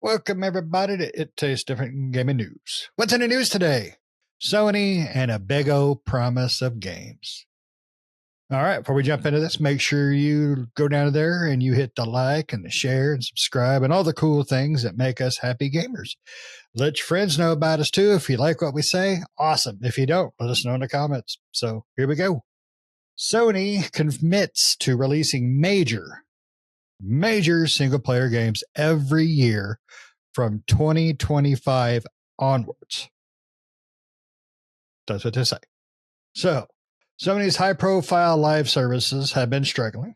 Welcome, everybody, to It Tastes Different Gaming News. What's in the news today? Sony and a big old promise of games. All right, before we jump into this, make sure you go down there and you hit the like and the share and subscribe and all the cool things that make us happy gamers. Let your friends know about us too. If you like what we say, awesome. If you don't, let us know in the comments. So here we go. Sony commits to releasing major single player games every year from 2025 onwards. That's what they say. So, Sony's high profile live services have been struggling.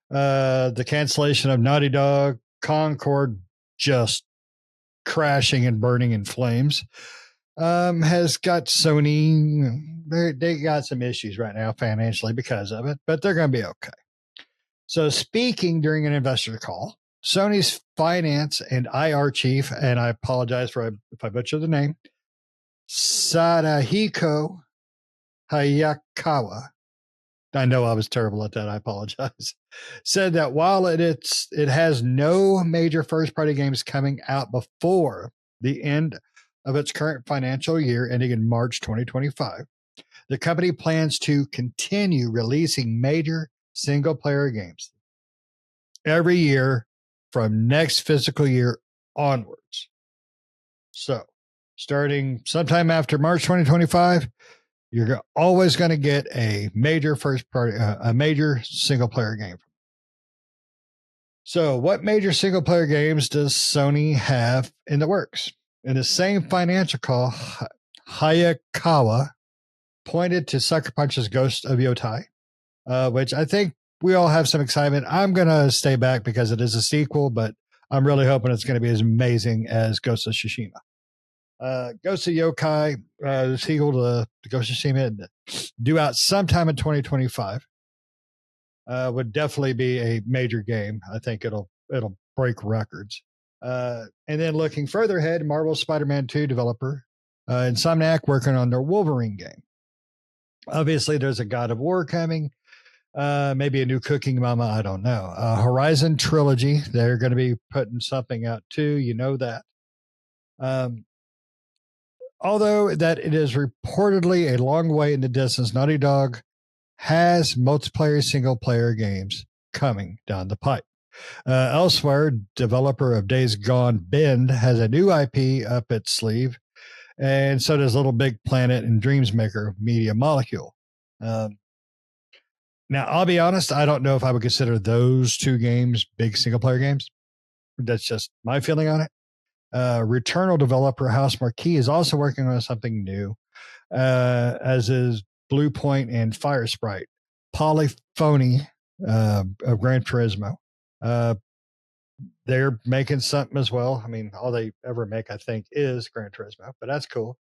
The cancellation of Naughty Dog, Concord just crashing and burning in flames, has got Sony. They got some issues right now financially because of it, but they're going to be okay. So, speaking during an investor call, Sony's finance and IR chief, and I apologize if I butcher the name, Sadahiko Hayakawa, I know I was terrible at that, I apologize, said that while it has no major first-party games coming out before the end of its current financial year ending in March 2025, the company plans to continue releasing major single-player games every year from next fiscal year onwards. So, starting sometime after March 2025, you're always going to get a major a major single-player game. So, what major single-player games does Sony have in the works? In the same financial call, Hayakawa pointed to Sucker Punch's Ghost of Yotai, which I think we all have some excitement. I'm going to stay back because it is a sequel, but I'm really hoping it's going to be as amazing as Ghost of Tsushima. Ghost of Yokai, the sequel to Ghost of Tsushima, due out sometime in 2025. Would definitely be a major game. I think it'll break records. And then looking further ahead, Marvel Spider-Man 2 developer Insomniac working on their Wolverine game. Obviously, there's a God of War coming. Maybe a new Cooking Mama, I don't know. Horizon Trilogy, they're going to be putting something out too. You know that. Although that it is reportedly a long way in the distance, Naughty Dog has multiplayer single-player games coming down the pipe. Elsewhere, developer of Days Gone, Bend, has a new IP up its sleeve, and so does Little Big Planet and Dreamsmaker Media Molecule. Now, I'll be honest, I don't know if I would consider those two games big single-player games. That's just my feeling on it. Returnal developer House Marquee is also working on something new, as is Blue Point and Fire Sprite. Polyphony of Gran Turismo. They're making something as well. I mean, all they ever make, I think, is Gran Turismo, but that's cool.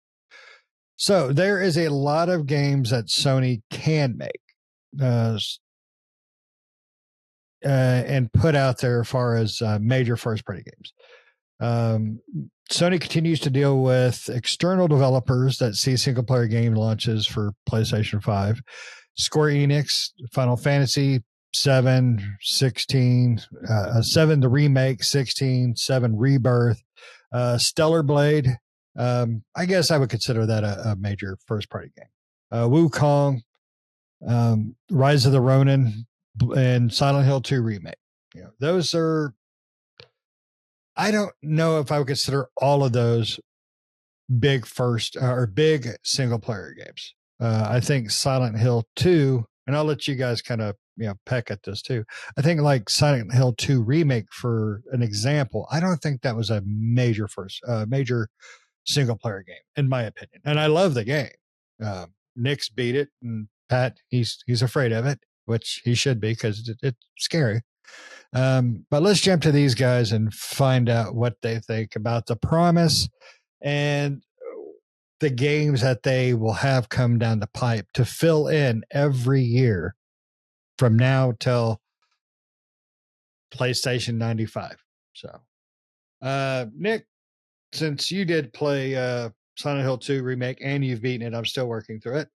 So there is a lot of games that Sony can make and put out there as far as major first-party games. Sony continues to deal with external developers that see single-player game launches for PlayStation 5. Square Enix, Final Fantasy 7, 16, 7 the remake, 16, 7 Rebirth, Stellar Blade. I guess I would consider that a major first-party game. Wukong, Rise of the Ronin, and Silent Hill 2 remake. You know, those are. I don't know if I would consider all of those big big single player games. I think Silent Hill 2, and I'll let you guys kind of peck at this too. I think like Silent Hill 2 remake, for an example, I don't think that was a major single player game in my opinion. And I love the game. Nick's beat it, and Pat he's afraid of it, which he should be because it's scary. But let's jump to these guys and find out what they think about the promise and the games that they will have come down the pipe to fill in every year from now till PlayStation 95. So, Nick, since you did play Silent Hill 2 remake and you've beaten it, I'm still working through it.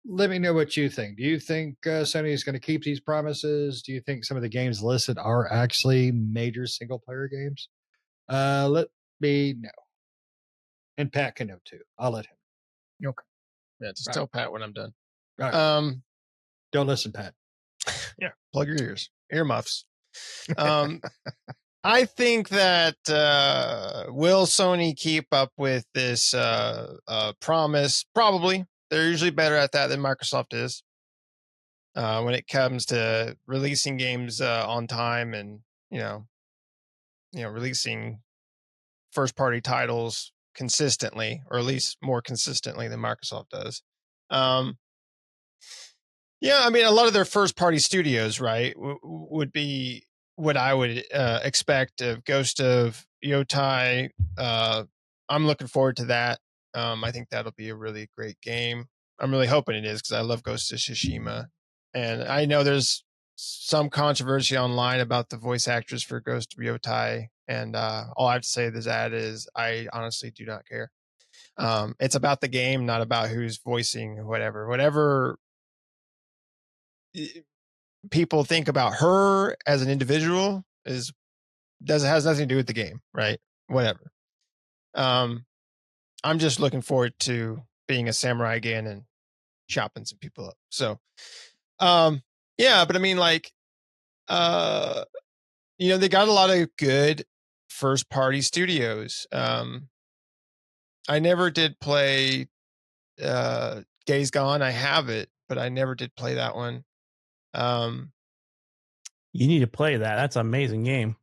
Let me know what you think. Do you think Sony is going to keep these promises? Do you think some of the games listed are actually major single player games? Let me know. And Pat can know too. I'll let him. Okay. Yeah, just tell Pat when I'm done. Right. Don't listen, Pat. Yeah, plug your ears. Earmuffs. I think that will Sony keep up with this promise? Probably. They're usually better at that than Microsoft is when it comes to releasing games on time and releasing first-party titles consistently, or at least more consistently than Microsoft does. Yeah, I mean, a lot of their first-party studios, right, would be what I would expect of Ghost of Yotai. I'm looking forward to that. I think that'll be a really great game. I'm really hoping it is because I love Ghost of Tsushima. And I know there's some controversy online about the voice actress for Ghost of Yotai. And all I have to say to that is I honestly do not care. It's about the game, not about who's voicing whatever. Whatever people think about her as an individual has nothing to do with the game, right? Whatever. I'm just looking forward to being a samurai again and chopping some people up. So, yeah, but I mean, like, they got a lot of good first party studios. I never did play Days Gone. I have it, but I never did play that one. You need to play that. That's an amazing game.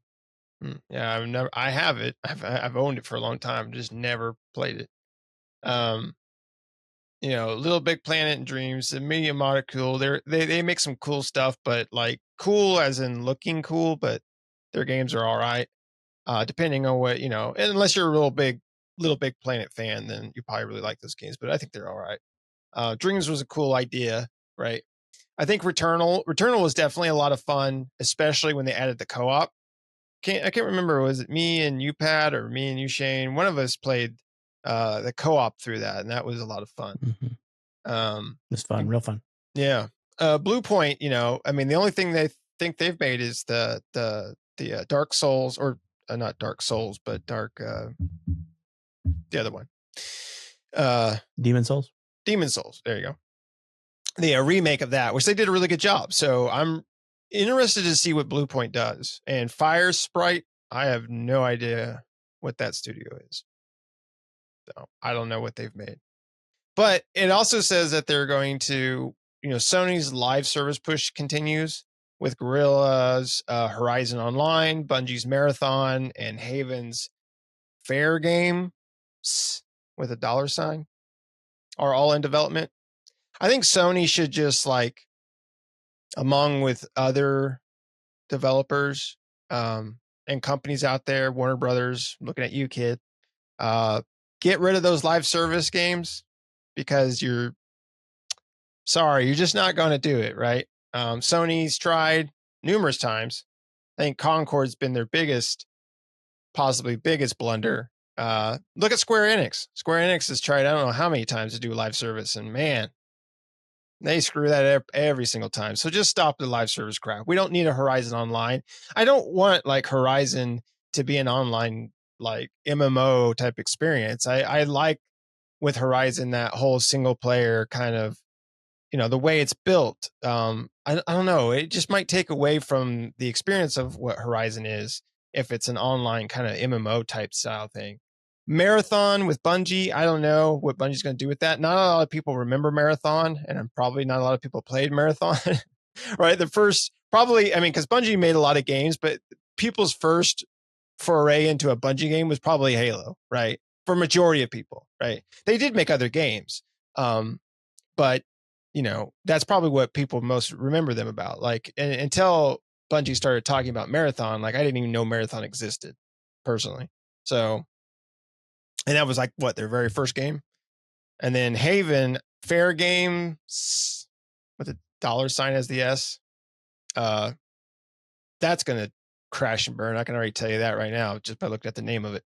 Yeah, I have it. I've owned it for a long time. Just never played it. Little Big Planet and Dreams, the Medium Mod are cool. They make some cool stuff, but like cool as in looking cool, but their games are all right. Depending on what, unless you're a Little Big Planet fan, then you probably really like those games, but I think they're all right. Dreams was a cool idea, right? I think Returnal was definitely a lot of fun, especially when they added the co-op. I can't remember, was it me and you, Pat, or me and you, Shane? One of us played the co-op through that, and that was a lot of fun. Mm-hmm. It's fun, real fun. Yeah. Blue Point, I mean, the only thing they think they've made is the Dark Souls, or not Dark Souls, but the other one. Demon Souls. There you go. The remake of that, which they did a really good job. So I'm interested to see what Blue Point does. And Fire Sprite, I have no idea what that studio is. So I don't know what they've made. But it also says that they're going to, Sony's live service push continues with Guerrilla's Horizon Online, Bungie's Marathon, and Haven's Fair Game with a $sign are all in development. I think Sony should just among with other developers and companies out there, Warner Brothers, looking at you, kid, get rid of those live service games because you're just not going to do it, right? Sony's tried numerous times. I think Concord's been their possibly biggest blunder. Look at Square Enix. Square Enix has tried, I don't know how many times to do live service, and man, they screw that every single time. So just stop the live service crap. We don't need a Horizon Online. I don't want Horizon to be an online MMO type experience. I like with Horizon that whole single player kind of, the way it's built. I don't know. It just might take away from the experience of what Horizon is if it's an online kind of MMO type style thing. Marathon with Bungie, I don't know what Bungie's going to do with that. Not a lot of people remember Marathon, and probably not a lot of people played Marathon, right? The first, probably, I mean, because Bungie made a lot of games, but people's first foray into a Bungie game was probably Halo, right? For majority of people, right? They did make other games, but that's probably what people most remember them about. Until Bungie started talking about Marathon, I didn't even know Marathon existed personally. So, and that was their very first game. And then Haven, Fair Game with a $sign as the S. That's going to crash and burn. I can already tell you that right now, just by looking at the name of it.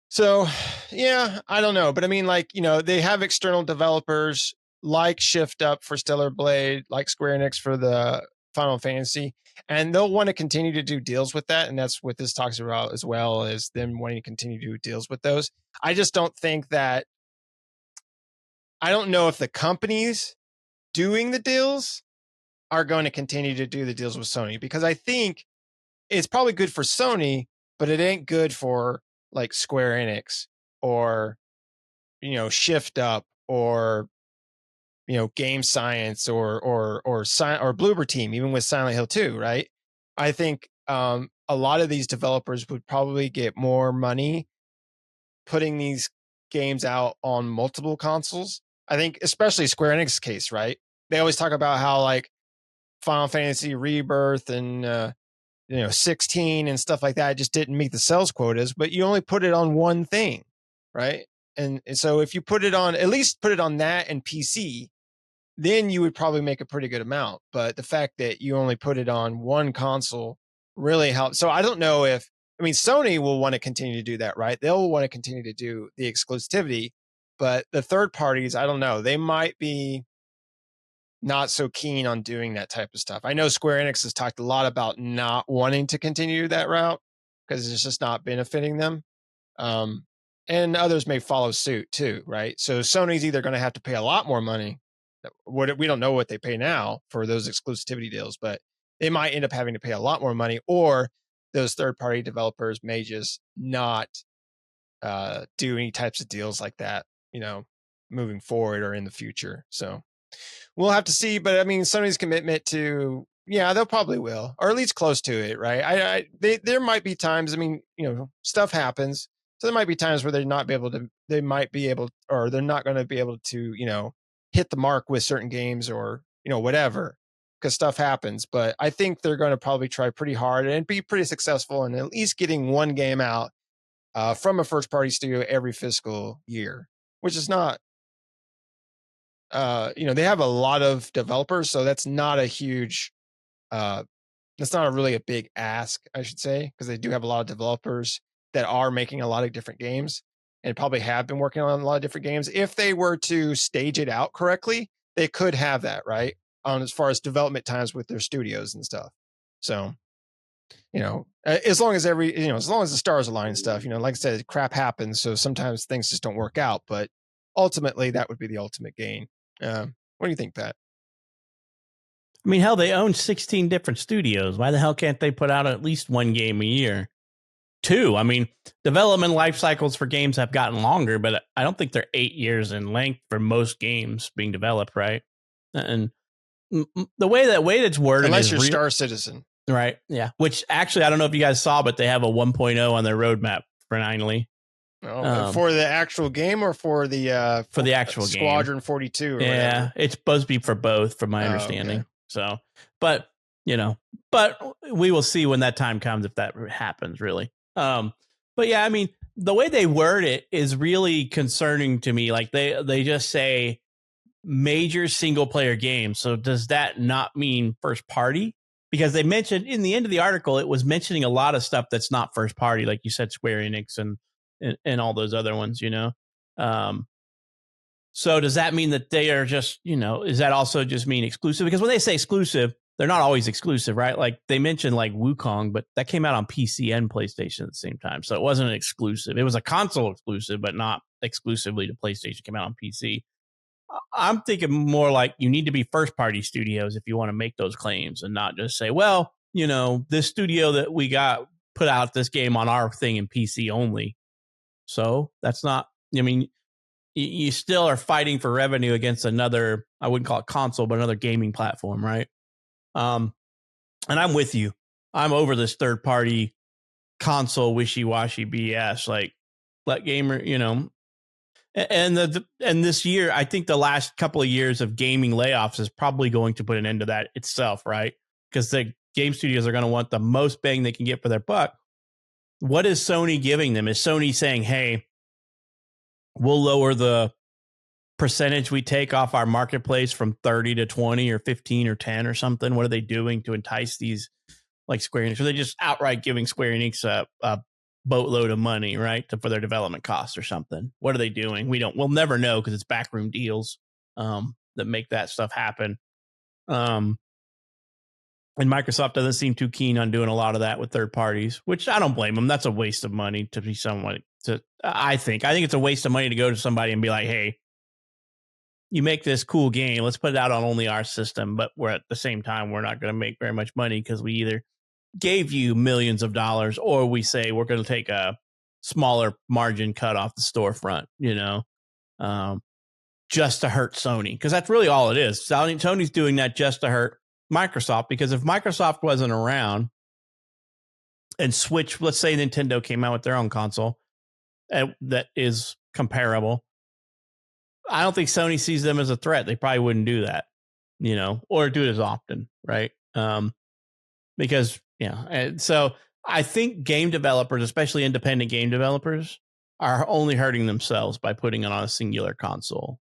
So, yeah, I don't know. But I mean, they have external developers like Shift Up for Stellar Blade, like Square Enix for the Final Fantasy, and they'll want to continue to do deals with that. And that's what this talks about as well, as them wanting to continue to do deals with those. I just don't think that, I don't know if the companies doing the deals are going to continue to do the deals with Sony, because I think it's probably good for Sony, but it ain't good for like Square Enix or, Shift Up or, Game Science or Bloober Team, even with Silent Hill 2, right? I think a lot of these developers would probably get more money putting these games out on multiple consoles. I think especially Square Enix case, right? They always talk about how like Final Fantasy Rebirth and 16 and stuff like that just didn't meet the sales quotas, but you only put it on one thing, right? And so if you put it on, at least put it on that and PC, then you would probably make a pretty good amount. But the fact that you only put it on one console really helps. So I don't know if, Sony will want to continue to do that, right? They'll want to continue to do the exclusivity, but the third parties, I don't know. They might be not so keen on doing that type of stuff. I know Square Enix has talked a lot about not wanting to continue that route because it's just not benefiting them. And others may follow suit too, right? So Sony's either going to have to pay a lot more money. We don't know what they pay now for those exclusivity deals, but they might end up having to pay a lot more money, or those third-party developers may just not do any types of deals like that, moving forward or in the future. So we'll have to see. But Sony's commitment to, they'll probably will, or at least close to it, right? There might be times, stuff happens. So there might be times where they're not going to be able to, hit the mark with certain games or, whatever, because stuff happens. But I think they're going to probably try pretty hard and be pretty successful in at least getting one game out from a first party studio every fiscal year, which is not, they have a lot of developers, so that's not a huge, that's not really a big ask, I should say, because they do have a lot of developers that are making a lot of different games and probably have been working on a lot of different games. If they were to stage it out correctly, they could have that, right? On as far as development times with their studios and stuff. So, as long as as long as the stars align and stuff, like I said, crap happens. So sometimes things just don't work out, but ultimately that would be the ultimate gain. What do you think, Pat? Hell, they own 16 different studios. Why the hell can't they put out at least one game a year? 2. Development life cycles for games have gotten longer, but I don't think they're 8 years in length for most games being developed, right? And the way that's worded, unless you're Star Citizen, right? Yeah. Which actually, I don't know if you guys saw, but they have a 1.0 on their roadmap finally. For the actual game or for the actual Squadron game. 42 or yeah, whatever? It's supposed to be for both, from my understanding. Okay. So, but we will see when that time comes if that happens, really. But yeah, the way they word it is really concerning to me. Like they just say major single player games. So does that not mean first party? Because they mentioned in the end of the article, it was mentioning a lot of stuff that's not first party, like you said, Square Enix and all those other ones, So does that mean that they are just, is that also just mean exclusive? Because when they say exclusive, they're not always exclusive, right? Like they mentioned like Wukong, but that came out on PC and PlayStation at the same time. So it wasn't an exclusive. It was a console exclusive, but not exclusively to PlayStation. It came out on PC. I'm thinking more like you need to be first party studios if you want to make those claims and not just say, well, this studio that we got put out this game on our thing in PC only. So that's not, you still are fighting for revenue against another, I wouldn't call it console, but another gaming platform, right? And I'm with you. I'm over this third party console wishy-washy BS. Like, let gamer, and this year, I think the last couple of years of gaming layoffs is probably going to put an end to that itself, right? Because the game studios are going to want the most bang they can get for their buck. What is Sony giving them? Is Sony saying, hey, we'll lower the percentage we take off our marketplace from 30 to 20 or 15 or 10 or something? What are they doing to entice these like Square Enix? Are they just outright giving Square Enix a boatload of money, right, for their development costs or something? What are they doing? We'll never know because it's backroom deals that make that stuff happen. And Microsoft doesn't seem too keen on doing a lot of that with third parties, which I don't blame them. That's a waste of money to be someone to, I think it's a waste of money to go to somebody and be like, hey, you make this cool game, let's put it out on only our system. But we're at the same time, we're not going to make very much money because we either gave you millions of dollars or we say we're going to take a smaller margin cut off the storefront, just to hurt Sony. Because that's really all it is. Sony's doing that just to hurt Microsoft, because if Microsoft wasn't around and Switch, let's say Nintendo came out with their own console that is comparable, I don't think Sony sees them as a threat. They probably wouldn't do that, or do it as often, right? Because, and so I think game developers, especially independent game developers, are only hurting themselves by putting it on a singular console.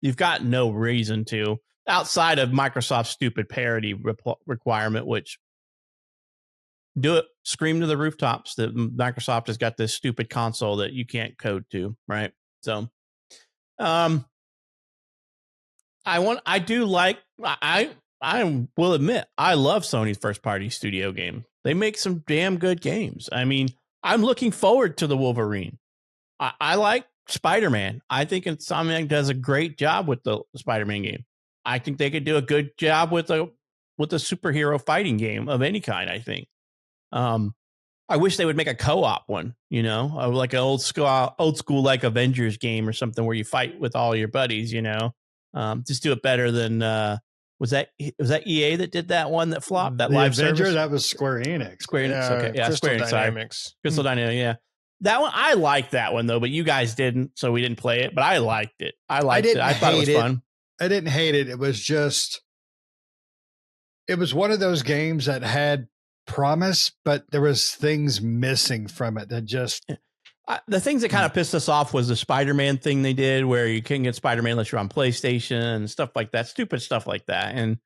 You've got no reason to, outside of Microsoft's stupid parity requirement, which do it, scream to the rooftops that Microsoft has got this stupid console that you can't code to, right? So, I will admit, I love Sony's first party studio game. They make some damn good games. I mean, I'm looking forward to the Wolverine. I like Spider-Man. I think Insomniac does a great job with the Spider-Man game. I think they could do a good job with a superhero fighting game of any kind, I think. I wish they would make a co-op one, like an old school like Avengers game or something where you fight with all your buddies, just do it better than was that EA that did that one that flopped, that the live Avenger, service? that was Square Enix. Okay. Yeah, Crystal Square Enix, Dynamics. Crystal Dynamics, yeah. That one, I liked that one though, but you guys didn't, so we didn't play it, but I liked it. I thought it was fun. I didn't hate it. It was one of those games that had promise, but there was things missing from it that just the things that kind of pissed us off was the Spider-Man thing they did where you couldn't get Spider-Man unless you're on PlayStation and stuff like that, stupid stuff like that, and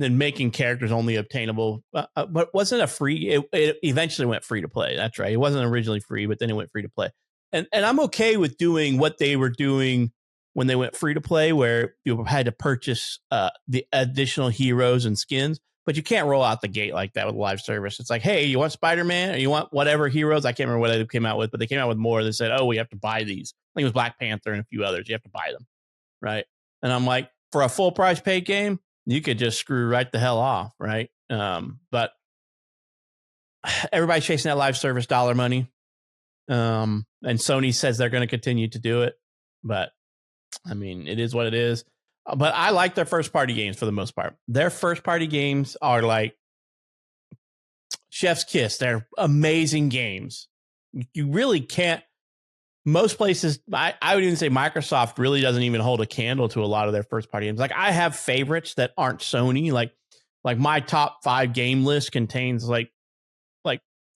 then making characters only obtainable, but wasn't a free, it eventually went free to play. That's right, it wasn't originally free, but then it went free to play, and I'm okay with doing what they were doing when they went free to play, where you had to purchase the additional heroes and skins. But you can't roll out the gate like that with live service. It's like, hey, you want Spider-Man or you want whatever heroes? I can't remember what they came out with, but they came out with more. They said, oh, we have to buy these. I think it was Black Panther and a few others. You have to buy them, right? And I'm like, for a full price paid game, you could just screw right the hell off, right? But everybody's chasing that live service dollar money. And Sony says they're going to continue to do it. But, I mean, it is what it is. But I like their first party games for the most part. Their first party games are like chef's kiss. They're amazing games. You really can't. Most places, I would even say Microsoft really doesn't even hold a candle to a lot of their first party games. Like I have favorites that aren't Sony. Like my top 5 game list contains like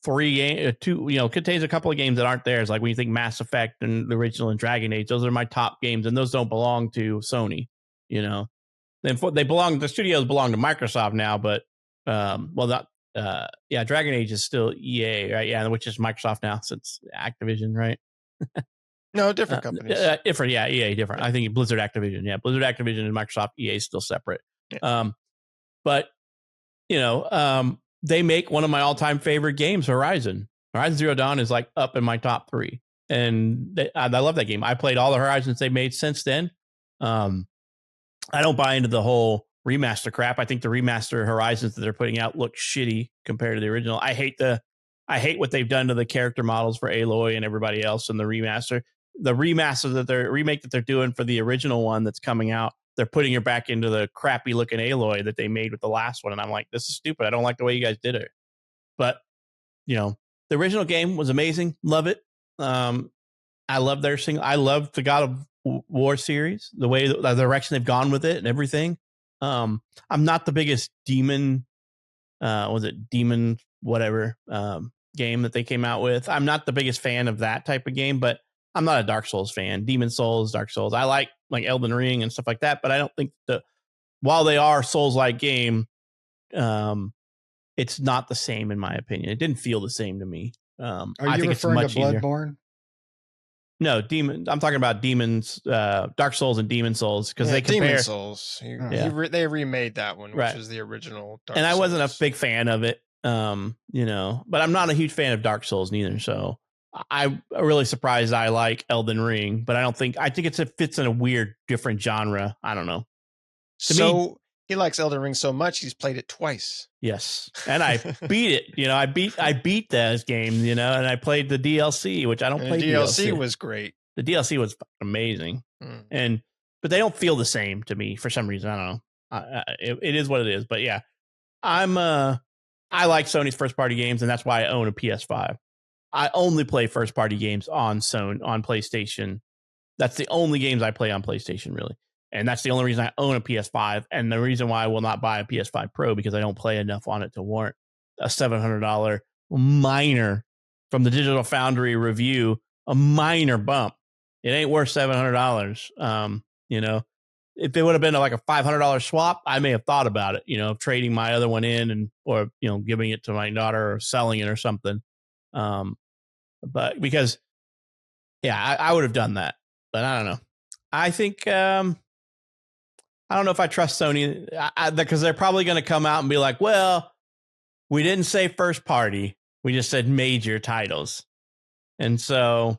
3 contains a couple of games that aren't theirs. Like when you think Mass Effect and the original and Dragon Age, those are my top games, and those don't belong to Sony. The studios belong to Microsoft now, but Dragon Age is still EA, right? Yeah, which is Microsoft now since Activision, right? No, different companies. Different, yeah, EA different. I think Blizzard Activision, yeah, Blizzard Activision and Microsoft EA is still separate. Yeah. But they make one of my all-time favorite games, Horizon Zero Dawn, is like up in my top 3, and I love that game. I played all the Horizons they made since then. I don't buy into the whole remaster crap. I think the remaster Horizons that they're putting out look shitty compared to the original. I hate what they've done to the character models for Aloy and everybody else in the remaster. The remaster remake that they're doing for the original one that's coming out, they're putting her back into the crappy looking Aloy that they made with the last one. And I'm like, this is stupid. I don't like the way you guys did it. But, the original game was amazing. Love it. I love their I love the God of War series, the way the direction they've gone with it and everything. I'm not the biggest demon whatever game that they came out with. I'm not the biggest fan of that type of game, but I'm not a Dark Souls fan. Demon Souls, Dark Souls. I like Elden Ring and stuff like that, but I don't think while they are Souls-like game, it's not the same in my opinion. It didn't feel the same to me. Are you referring to Bloodborne? No, Demon. I'm talking about Demons, Dark Souls and Demon Souls, because they compare. Demon Souls. They remade that one, which is the original Dark Souls. And I wasn't a big fan of it, but I'm not a huge fan of Dark Souls neither. So I'm really surprised I like Elden Ring, but I think it fits in a weird, different genre. I don't know. So he likes Elden Ring so much he's played it twice. Yes, and I beat it. I beat those games. And I played the DLC, which I don't play. The DLC was great. The DLC was amazing, but they don't feel the same to me for some reason. I don't know. It is what it is. But yeah, I like Sony's first party games, and that's why I own a PS5. I only play first party games on PlayStation. That's the only games I play on PlayStation, really. And that's the only reason I own a PS5. And the reason why I will not buy a PS5 Pro, because I don't play enough on it to warrant a $700 minor from the Digital Foundry review, a minor bump. It ain't worth $700. If it would have been like a $500 swap, I may have thought about it, trading my other one in or giving it to my daughter or selling it or something. But because, I would have done that, but I don't know. I think, I don't know if I trust Sony because they're probably going to come out and be like, well, we didn't say first party. We just said major titles. And so,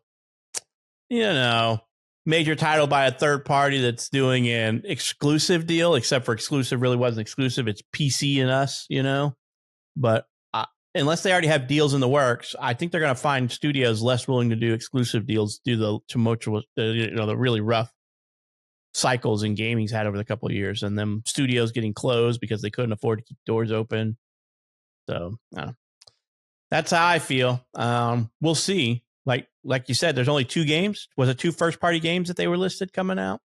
major title by a third party that's doing an exclusive deal, except for exclusive really wasn't exclusive. It's PC and us, but unless they already have deals in the works, I think they're going to find studios less willing to do exclusive deals due to the tumultuous, the really rough cycles in gaming's had over the couple of years, and them studios getting closed because they couldn't afford to keep doors open. So that's how I feel. We'll see. Like you said, there's only 2 games. Was it 2 first party games that they were listed coming out?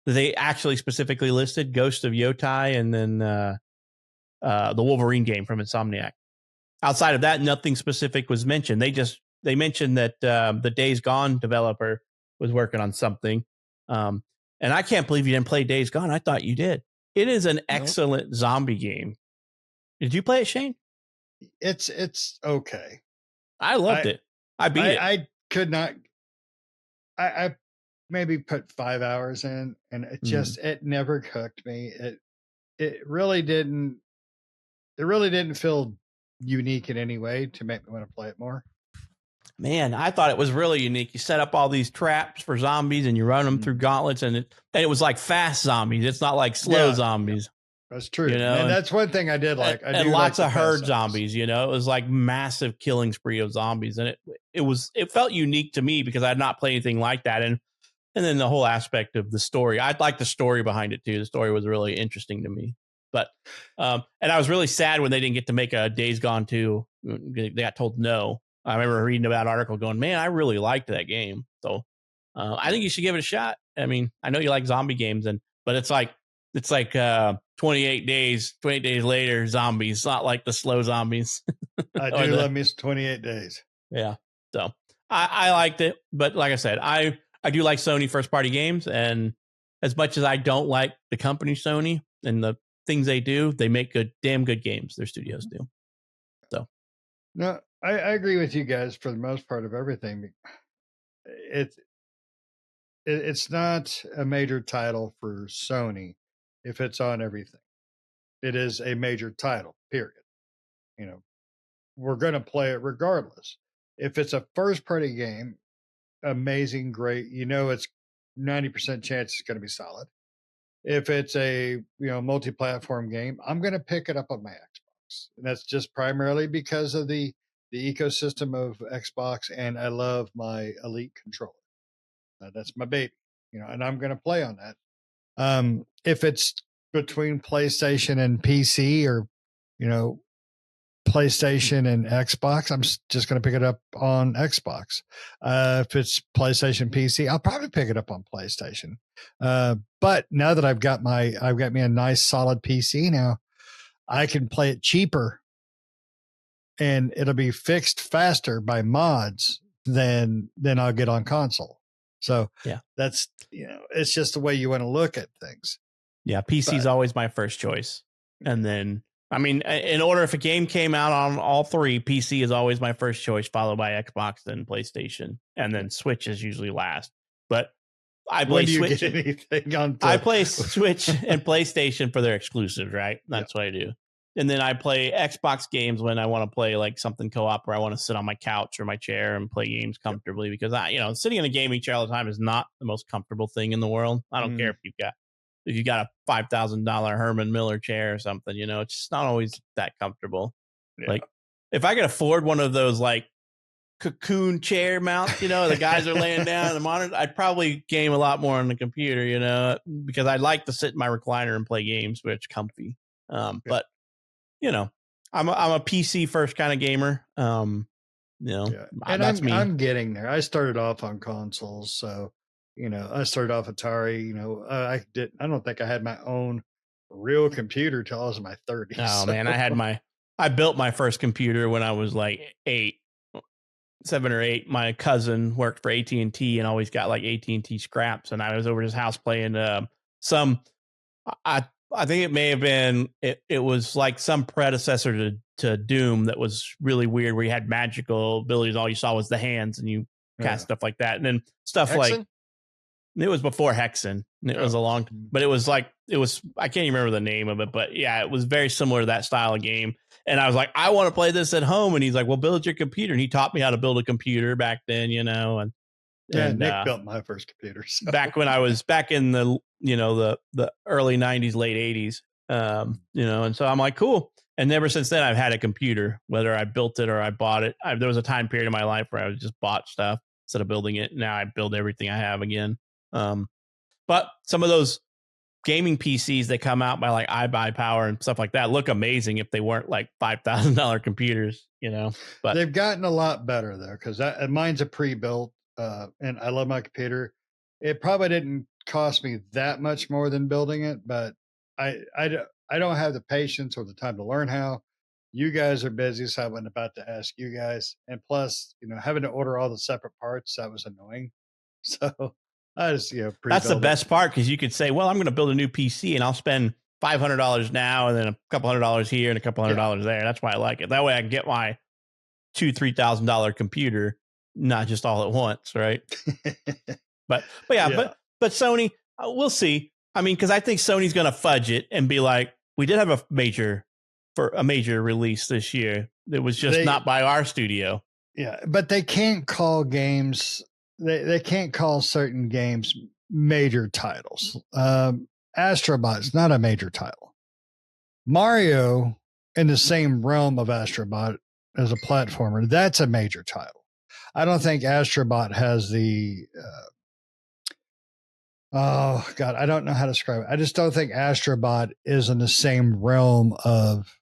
They actually specifically listed Ghost of Yotai and then the Wolverine game from Insomniac. Outside of that, nothing specific was mentioned. They mentioned that the Days Gone developer was working on something. And I can't believe you didn't play Days Gone. I thought you did. It is an excellent zombie game. Did you play it, Shane? It's okay. I loved it. I beat it. I could not. I maybe put 5 hours in, and it never hooked me. It really didn't. It really didn't feel unique in any way to make me want to play it more. Man, I thought it was really unique. You set up all these traps for zombies and you run them through gauntlets, and it was like fast zombies. It's not like slow zombies. That's true. And that's one thing I did like. And lots of herd zombies, It was like massive killing spree of zombies. And it felt unique to me because I had not played anything like that. And then the whole aspect of the story. I'd like the story behind it too. The story was really interesting to me. But and I was really sad when they didn't get to make a Days Gone 2. They got told no. I remember reading about an article going, man, I really liked that game. So I think you should give it a shot. I mean, I know you like zombie games, but it's like 28 days later, zombies. It's not like the slow zombies. I do love me 28 days. Yeah. So I liked it. But like I said, I do like Sony first party games. And as much as I don't like the company Sony and the things they do, they make damn good games. Their studios do. So. No, I agree with you guys for the most part of everything. It's not a major title for Sony if it's on everything. It is a major title, period. We're going to play it regardless. If it's a first party game, amazing, great. It's 90% chance it's going to be solid. If it's a multi-platform game, I'm going to pick it up on my Xbox. And that's just primarily because of the ecosystem of Xbox, and I love my Elite controller. That's my baby, and I'm going to play on that. If it's between PlayStation and PC, or PlayStation and Xbox, I'm just going to pick it up on Xbox. If it's PlayStation PC, I'll probably pick it up on PlayStation. But now that I've got me a nice solid PC now, I can play it cheaper, and it'll be fixed faster by mods than I'll get on console. So that's, it's just the way you want to look at things. Yeah. PC is always my first choice. And then I mean, in order, if a game came out on all three, PC is always my first choice, followed by Xbox, then PlayStation, and then Switch is usually last. But I play Switch. Get anything on I play Switch and PlayStation for their exclusives, right? That's what I do. And then I play Xbox games when I want to play like something co-op, or I want to sit on my couch or my chair and play games comfortably, because sitting in a gaming chair all the time is not the most comfortable thing in the world. I don't care if you got a $5,000 Herman Miller chair or something, it's just not always that comfortable. Yeah. Like if I could afford one of those like cocoon chair mounts, the guys are laying down on the monitor, I'd probably game a lot more on the computer, because I'd like to sit in my recliner and play games where it's comfy. But I'm a PC first kind of gamer. And I'm getting there. I started off on consoles, so I started off Atari. I don't think I had my own real computer till I was in my 30s. Oh man, I built my first computer when I was like 7 or 8. My cousin worked for AT&T and always got like AT&T scraps, and I was over his house playing I think it may have been it was like some predecessor to Doom that was really weird, where you had magical abilities. All you saw was the hands, and you cast stuff like that, and then stuff Hexen? Like it was before Hexen. It was a long, but it was I can't even remember the name of it, but yeah, it was very similar to that style of game. And I was like, I want to play this at home, and he's like, well, build your computer, and he taught me how to build a computer back then, and Nick built my first computer. So. Back when I was back in the the early 90s, late 80s, and so I'm like, cool. And ever since then, I've had a computer, whether I built it or I bought it. There was a time period in my life where I just bought stuff instead of building it. Now I build everything I have again. But some of those gaming PCs that come out by like iBuyPower and stuff like that look amazing if they weren't like $5,000 computers, But they've gotten a lot better though, because mine's a pre-built. And I love my computer. It probably didn't cost me that much more than building it, but I don't have the patience or the time to learn how. You guys are busy, so I wasn't about to ask you guys. And plus, having to order all the separate parts, that was annoying. So I just, that's the best part, because you could say, well, I'm going to build a new PC and I'll spend $500 now and then a couple $100 here and a couple $100 there. That's why I like it. That way I can get my $2,000-$3,000 computer, not just all at once, right? but Sony, we'll see. I mean, because I think Sony's going to fudge it and be like, we did have a major release this year. It was just not by our studio. Yeah, but they can't call games. They can't call certain games major titles. Astrobot's not a major title. Mario, in the same realm of Astrobot as a platformer, that's a major title. I don't think Astrobot has the I don't know how to describe it. I just don't think Astrobot is in the same realm of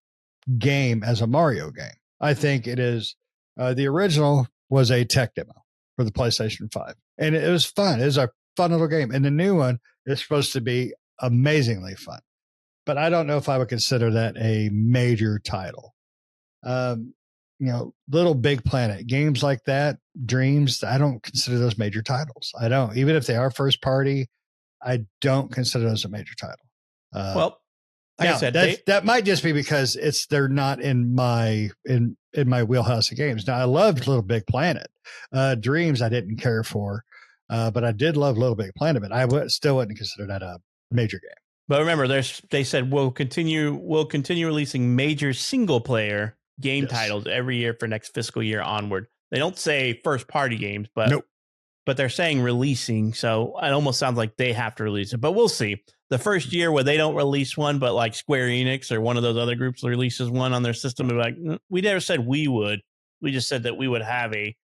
game as a Mario game. I think it is the original was a tech demo for the PlayStation 5, and it was fun. It was a fun little game, and the new one is supposed to be amazingly fun. But I don't know if I would consider that a major title. Little Big Planet games like that, Dreams, I don't consider those major titles. I don't, even if they are first party, I don't consider those a major title. I said, that might just be because they're not in my wheelhouse of games. Now I loved Little Big Planet. Dreams I didn't care for, but I did love Little Big Planet, but I still wouldn't consider that a major game. But remember, they said we'll continue releasing major single player game titles every year for next fiscal year onward. They don't say first party games, but nope. But they're saying releasing, so it almost sounds like they have to release it. But we'll see. The first year where they don't release one, but like Square Enix or one of those other groups releases one on their system, they're like, we never said we would. We just said that we would have a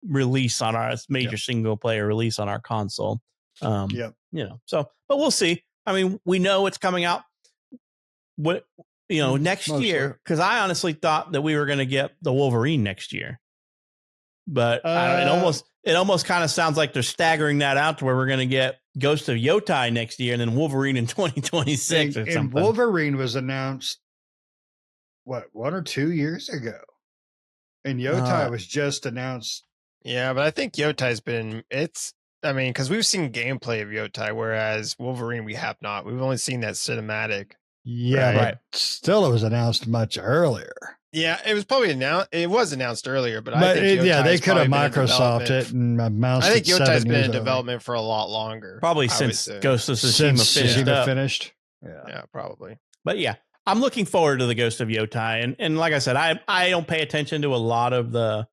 release on our major single player release on our console. So, but we'll see. I mean, we know it's coming out. Next year, because I honestly thought that we were going to get the Wolverine next year, but it almost kind of sounds like they're staggering that out to where we're going to get Ghost of Yotai next year and then Wolverine in 2026 or something. And Wolverine was announced 1 or 2 years ago, and Yotai was just announced. Yeah, but I think Yotai's because we've seen gameplay of Yotai, whereas Wolverine we have not. We've only seen that cinematic. Yeah, Right. but still, it was announced much earlier. Yeah, it was probably announced. It was announced earlier, but I think they Yotai's could have probably been in Microsoft development. it and announced I think it Yotai's 7 been years in early. development for a lot longer. Probably I since would say. Ghost of Tsushima Since finished Tsushima up. finished. Yeah, probably. But yeah, I'm looking forward to the Ghost of Yotai, and like I said, I don't pay attention to a lot of the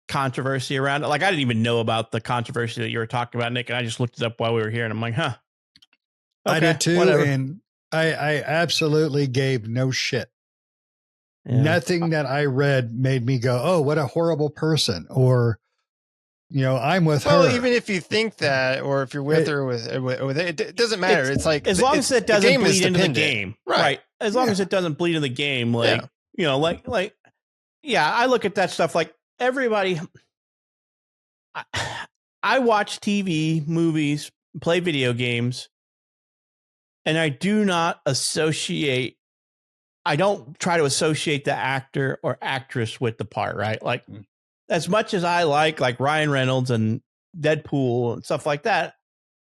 controversy around it. Like I didn't even know about the controversy that you were talking about, Nick, and I just looked it up while we were here, and I'm like, huh. Okay, I did too, whatever. and I absolutely gave no shit. Yeah. Nothing that I read made me go, "Oh, what a horrible person," or I'm with her. Well, even if you think that, or if you're with her with it doesn't matter. It's like as long as it doesn't bleed into the game, right? As long as it doesn't bleed into the game, like I look at that stuff like everybody. I watch TV, movies, play video games, and I do not associate. I don't try to associate the actor or actress with the part, right? Like, as much as I like Ryan Reynolds and Deadpool and stuff like that,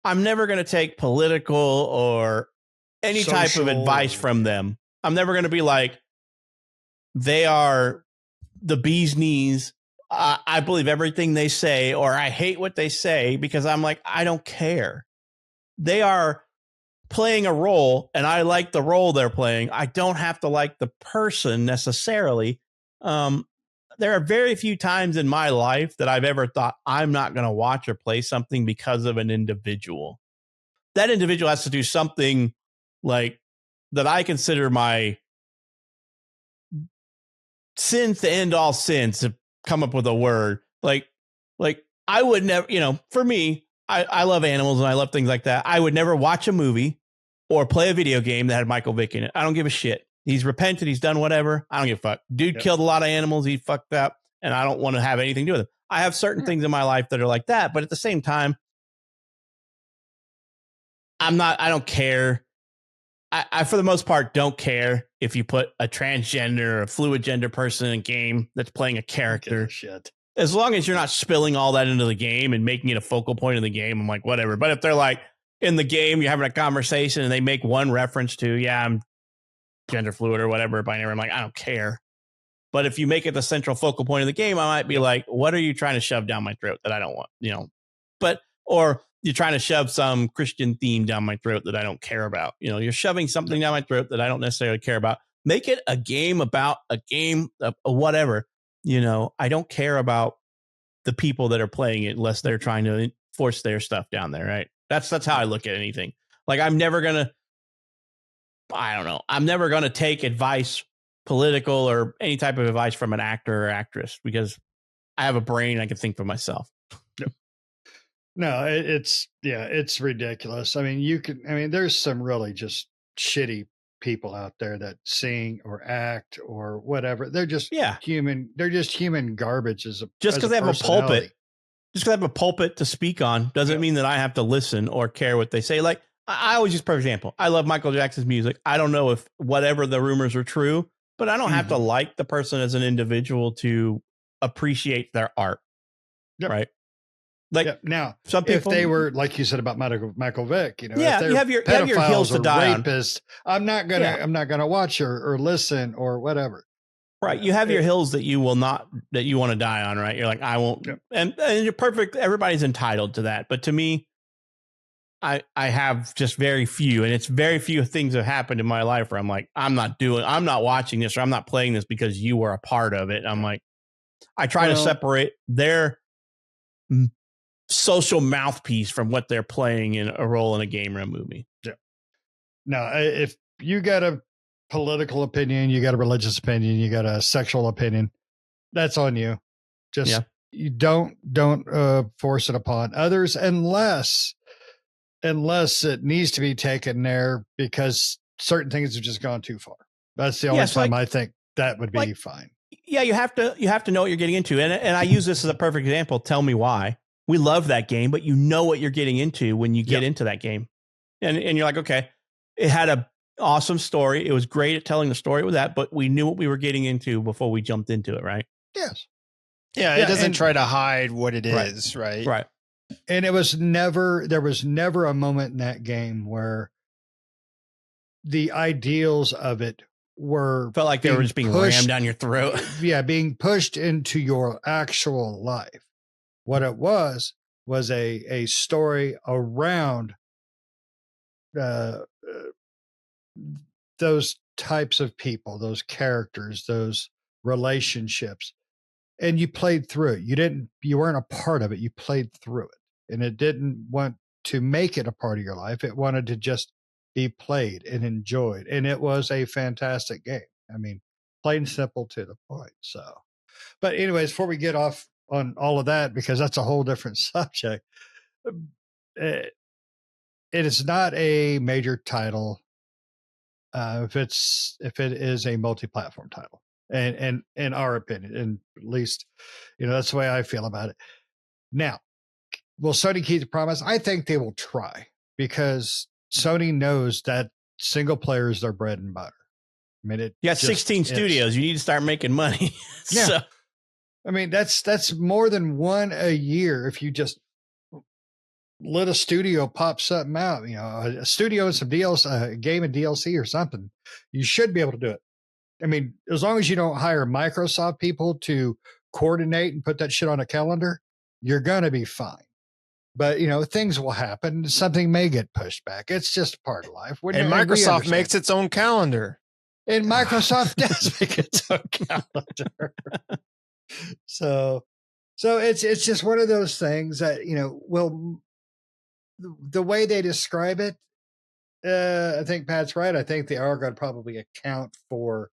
I'm never going to take political or any type of advice from them. I'm never going to be like, they are the bee's knees. I believe everything they say, or I hate what they say, because I'm like, I don't care. They are playing a role, and I like the role they're playing. I don't have to like the person necessarily. There are very few times in my life that I've ever thought I'm not going to watch or play something because of an individual. That individual has to do something like that I consider my sins to end all sins, to come up with a word. Like I would never, for me, I love animals and I love things like that. I would never watch a movie or play a video game that had Michael Vick in it. I don't give a shit. He's repented. He's done whatever. I don't give a fuck. Dude killed a lot of animals. He fucked up, and I don't want to have anything to do with him. I have certain things in my life that are like that, but at the same time, I don't care. I for the most part, don't care if you put a transgender or a fluid gender person in a game that's playing a character. Shit. As long as you're not spilling all that into the game and making it a focal point of the game, I'm like, whatever. But if they're like in the game, you're having a conversation and they make one reference to, I'm gender fluid or whatever, binary, I'm like, I don't care. But if you make it the central focal point of the game, I might be like, what are you trying to shove down my throat that I don't want? Or you're trying to shove some Christian theme down my throat that I don't care about. You're shoving something down my throat that I don't necessarily care about. Make it a game about a game of whatever. I don't care about the people that are playing it unless they're trying to force their stuff down there, right? That's how I look at anything. Like, I'm never going to take advice, political or any type of advice, from an actor or actress, because I have a brain. I can think for myself. No, it's ridiculous. I mean, there's some really just shitty people out there that sing or act or whatever. They're just human. They're just human garbage just because they have a pulpit. Just because I have a pulpit to speak on doesn't mean that I have to listen or care what they say. Like, I always use, for example, I love Michael Jackson's music. I don't know if whatever the rumors are true, but I don't have to like the person as an individual to appreciate their art. Right. Like, now, some people, if they were, like you said about Michael Vick, if you have your hills to die rapists, on. I'm not gonna watch or listen or whatever. Right. You have your hills that you want to die on, right? You're like, I won't. Yep. And you're perfect. Everybody's entitled to that. But to me, I have just very few, and it's very few things that have happened in my life where I'm like, I'm not watching this, or I'm not playing this because you were a part of it. I'm like, I try to separate their social mouthpiece from what they're playing in a role in a game or a movie. Yeah. Now, if you got a political opinion, you got a religious opinion, you got a sexual opinion, that's on you. Just you don't force it upon others unless it needs to be taken there because certain things have just gone too far. That's the only time I think that would be fine. Yeah, you have to know what you're getting into. And I use this as a perfect example. Tell Me Why. We love that game, but you know what you're getting into when you get into that game. And you're like, okay, it had a awesome story. It was great at telling the story with that, but we knew what we were getting into before we jumped into it, right? Yes. Yeah, it doesn't try to hide what it is, right? Right. And there was never a moment in that game where the ideals of it were Felt like they were just being rammed down your throat. Yeah, being pushed into your actual life. What it was a story around those types of people, those characters, those relationships, and you played through it. You weren't a part of it. You played through it, and it didn't want to make it a part of your life. It wanted to just be played and enjoyed, and it was a fantastic game. I mean, plain and simple to the point. So, but anyways, before we get off on all of that, because that's a whole different subject, it is not a major title if it is a multi-platform title, and in our opinion, and at least that's the way I feel about it. Now, will Sony keep the promise? I think they will try, because Sony knows that single player is their bread and butter. I mean, you got 16 studios. You need to start making money. Yeah. So. I mean, that's more than one a year if you just let a studio pop something out, a studio and some DLC, a game and DLC or something. You should be able to do it. I mean, as long as you don't hire Microsoft people to coordinate and put that shit on a calendar, you're going to be fine. But, things will happen. Something may get pushed back. It's just part of life. And Microsoft makes its own calendar. And Microsoft does make its own calendar. So it's just one of those things that, the way they describe it, I think Pat's right. I think they are going to probably account for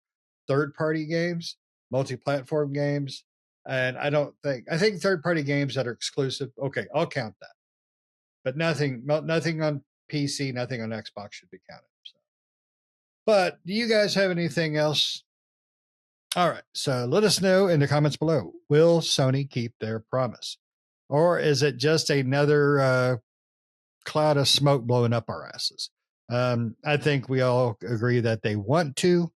third-party games, multi-platform games. And I think third-party games that are exclusive. Okay, I'll count that. But nothing on PC, nothing on Xbox should be counted. So. But do you guys have anything else? All right. So let us know in the comments below. Will Sony keep their promise? Or is it just another cloud of smoke blowing up our asses? I think we all agree that they want to,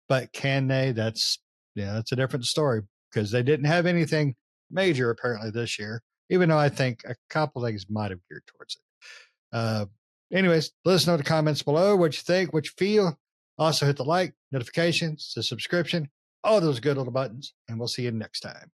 but can they? That's a different story, because they didn't have anything major apparently this year, even though I think a couple things might have geared towards it. Anyways, let us know in the comments below what you think, what you feel. Also hit the like, notifications, the subscription, all those good little buttons, and we'll see you next time.